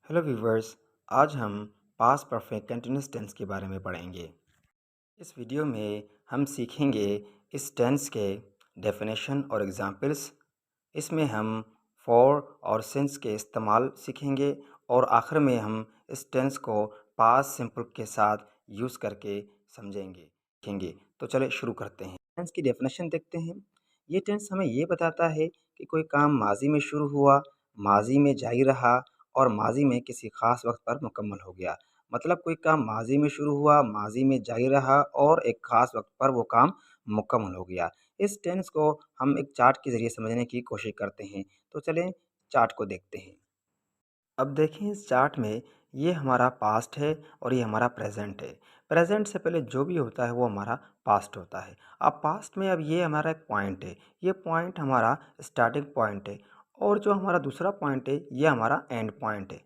Hello viewers. आज हम past perfect continuous tense के बारे में पढ़ेंगे। इस वीडियो में हम सीखेंगे इस टेंस के डेफिनेशन और एग्जांपल्स। इसमें हम फॉर और सिंस के इस्तेमाल सीखेंगे और आखिर में हम इस टेंस को पास्ट सिंपल के साथ यूज़ करके समझेंगे सीखेंगे। तो चलिए शुरू करते हैं। टेंस की डेफिनेशन देखते हैं। ये टेंस हमें ये बताता है कि कोई काम माजी में शुरू हुआ, माजी में जारी रहा और माजी में किसी ख़ास वक्त पर मुकम्मल हो गया। मतलब कोई काम माजी में शुरू हुआ, माजी में जारी रहा और एक ख़ास वक्त पर वो काम मुकम्मल हो गया। इस टेंस को हम एक चार्ट के ज़रिए समझने की कोशिश करते हैं। तो चलें चार्ट को देखते हैं। अब देखें इस चार्ट में ये हमारा पास्ट है और ये हमारा प्रेजेंट है। प्रेजेंट से पहले जो भी होता है वो हमारा पास्ट होता है। अब पास्ट में अब ये हमारा एक पॉइंट है, ये पॉइंट हमारा स्टार्टिंग पॉइंट है और जो हमारा दूसरा पॉइंट है ये हमारा एंड पॉइंट है।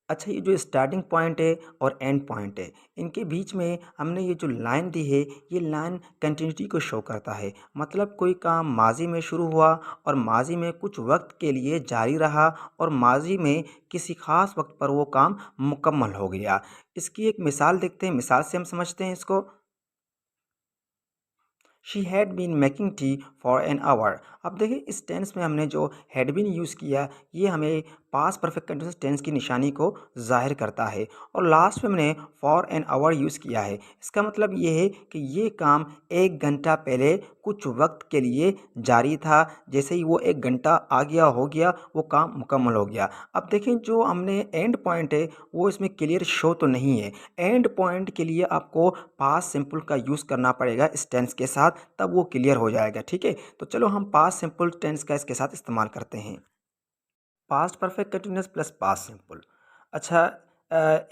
अच्छा, ये जो स्टार्टिंग पॉइंट है और एंड पॉइंट है, इनके बीच में हमने ये जो लाइन दी है, ये लाइन कंटिन्यूटी को शो करता है। मतलब कोई काम माज़ी में शुरू हुआ और माज़ी में कुछ वक्त के लिए जारी रहा और माज़ी में किसी ख़ास वक्त पर वो काम मुकम्मल हो गया। इसकी एक मिसाल देखते हैं, मिसाल से हम समझते हैं इसको। She had been making tea for an hour. अब देखिए इस टेंस में हमने जो हैड बीन यूज़ किया, ये हमें पास्ट परफेक्ट कंटिन्यूअस टेंस की निशानी को ज़ाहिर करता है और लास्ट में हमने फॉर एन आवर यूज़ किया है। इसका मतलब ये है कि ये काम 1 घंटा पहले कुछ वक्त के लिए जारी था। जैसे ही वो 1 घंटा आ गया हो गया, वो काम मुकम्मल हो गया। अब देखें जो हमने एंड पॉइंट है वो इसमें क्लियर शो तो नहीं है। एंड पॉइंट के लिए आपको पास्ट सिंपल का यूज़ करना पड़ेगा इस टेंस के साथ, तब वो क्लियर हो जाएगा। ठीक है, तो चलो हम पास्ट सिंपल टेंस का इसके साथ इस्तेमाल करते हैं। Past perfect continuous plus past simple. अच्छा,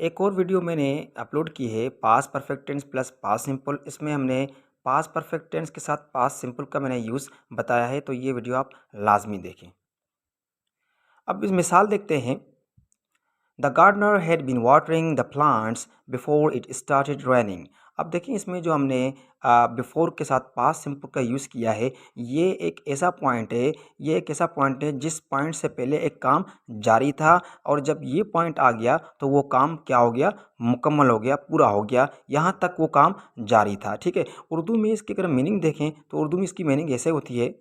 एक और वीडियो मैंने अपलोड की है past perfect tens plus past simple. इसमें हमने पास्ट परफेक्ट टेंस के साथ पास्ट सिंपल का मैंने यूज़ बताया है, तो ये वीडियो आप लाजमी देखें। अब इस मिसाल देखते हैं। The gardener had been watering the plants before it started raining. अब देखिए इसमें जो हमने बिफोर के साथ पास्ट सिंपल का यूज़ किया है, ये एक ऐसा पॉइंट है, ये एक ऐसा पॉइंट है जिस पॉइंट से पहले एक काम जारी था और जब ये पॉइंट आ गया तो वो काम क्या हो गया, मुकम्मल हो गया, पूरा हो गया। यहाँ तक वो काम जारी था। ठीक है, उर्दू में इसकी अगर मीनिंग देखें तो उर्दू में इसकी मीनिंग ऐसे होती है,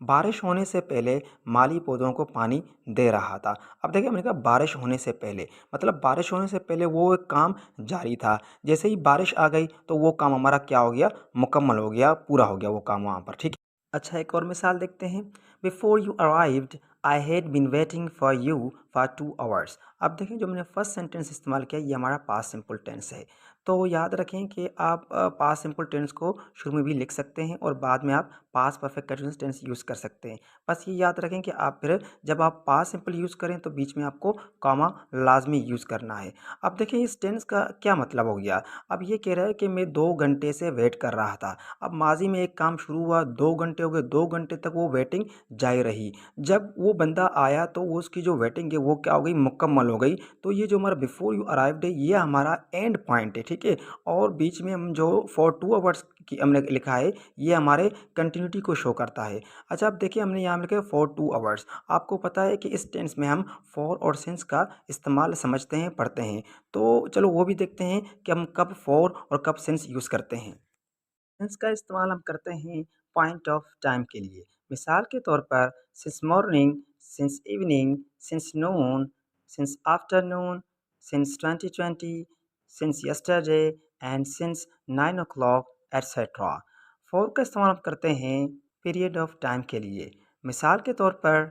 बारिश होने से पहले माली पौधों को पानी दे रहा था। अब देखिए मैंने कहा बारिश होने से पहले, मतलब बारिश होने से पहले वो एक काम जारी था। जैसे ही बारिश आ गई तो वो काम हमारा क्या हो गया, मुकम्मल हो गया, पूरा हो गया वो काम वहाँ पर। ठीक है। अच्छा, एक और मिसाल देखते हैं। Before you arrived I had been waiting for you for 2 hours. अब देखिए जो मैंने फर्स्ट सेंटेंस इस्तेमाल किया ये हमारा पास्ट सिंपल टेंस है। तो याद रखें कि आप पास्ट सिंपल टेंस को शुरू में भी लिख सकते हैं और बाद में आप past perfect continuous tense use कर सकते हैं। बस ये याद रखें कि आप फिर जब आप पास्ट सिंपल यूज़ करें तो बीच में आपको कॉमा लाजमी यूज़ करना है। अब देखिए इस टेंस का क्या मतलब हो गया। अब ये कह रहा है कि मैं 2 घंटे से वेट कर रहा था। अब माजी में एक काम शुरू हुआ, 2 घंटे हो गए, 2 घंटे तक वो वेटिंग जारी रही। जब वो बंदा आया तो वो उसकी जो वेटिंग है वो क्या हो गई, मुकम्मल हो गई। तो ये जो हमारा बिफोर यू अराइव्ड है ये हमारा एंड पॉइंट है। ठीक है, और बीच में हम जो फॉर 2 आवर्स की हमने लिखा है ये हमारे कंटिन्यूटी को शो करता है। अच्छा, अब देखिए हमने यहाँ लिखा है फॉर 2 आवर्स। आपको पता है कि इस टेंस में हम फॉर और सिंस का इस्तेमाल समझते हैं, पढ़ते हैं। तो चलो वो भी देखते हैं कि हम कब फॉर और कब सिंस यूज़ करते हैं। सिंस का इस्तेमाल हम करते हैं पॉइंट ऑफ टाइम के लिए। मिसाल के तौर पर since morning, since evening, since Noon, since afternoon, since 2020, since yesterday and since 9 o'clock etcetera. For का इस्तेमाल हम करते हैं पीरियड ऑफ टाइम के लिए। मिसाल के तौर पर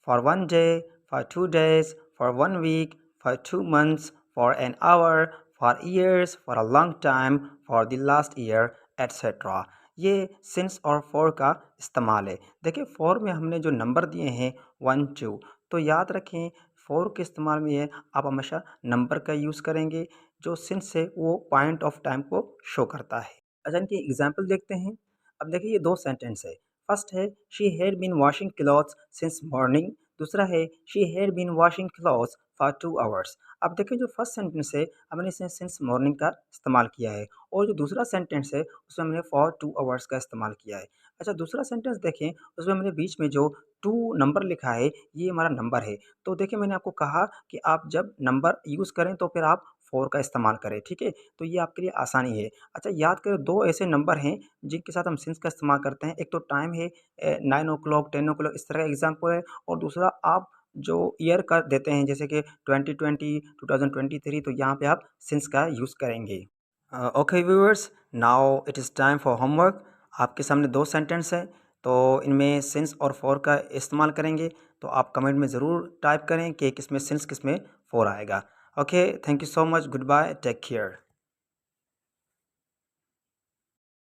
for 1 day, for 2 days, for 1 week, for 2 months, for an hour, for years, for a long time, for the last year, etc. ये सिंस और फॉर का इस्तेमाल है। देखिए फॉर में हमने जो नंबर दिए हैं 1 2, तो याद रखें फॉर के इस्तेमाल में ये आप हमेशा नंबर का यूज़ करेंगे। जो सिंस है वो पॉइंट ऑफ टाइम को शो करता है। अच्छा, इनकी एग्जाम्पल देखते हैं। अब देखिए ये 2 सेंटेंस है। फर्स्ट है she had been washing clothes since morning. दूसरा है she had been washing clothes for 2 hours. अब देखिए जो फर्स्ट सेंटेंस है हमने इसमें सिंस मॉर्निंग का इस्तेमाल किया है और जो दूसरा सेंटेंस है उसमें हमने फॉर 2 आवर्स का इस्तेमाल किया है। अच्छा, दूसरा सेंटेंस देखें, उसमें हमने बीच में जो 2 नंबर लिखा है, ये हमारा नंबर है। तो देखिए मैंने आपको कहा कि आप जब नंबर यूज़ करें तो फिर आप 4 का इस्तेमाल करें, ठीक है? तो ये आपके लिए आसानी है। अच्छा याद करें 2 ऐसे नंबर हैं जिनके साथ हम सिंस का इस्तेमाल करते हैं। एक तो टाइम है 9 ओ क्लॉक, 10 ओ क्लॉक इस तरह का एग्ज़ाम्पल है और दूसरा आप जो ईयर का देते हैं जैसे कि 2020, 2023 तो यहाँ पे आप सिंस का यूज़ करेंगे। Okay viewers, now it is time for homework. आपके सामने 2 सेंटेंस हैं, तो इनमें सिंस और फॉर का इस्तेमाल करेंगे। तो आप कमेंट में ज़रूर टाइप करें कि किसमें सिंस किसमें फॉर आएगा। Okay, thank you so much, goodbye, take care.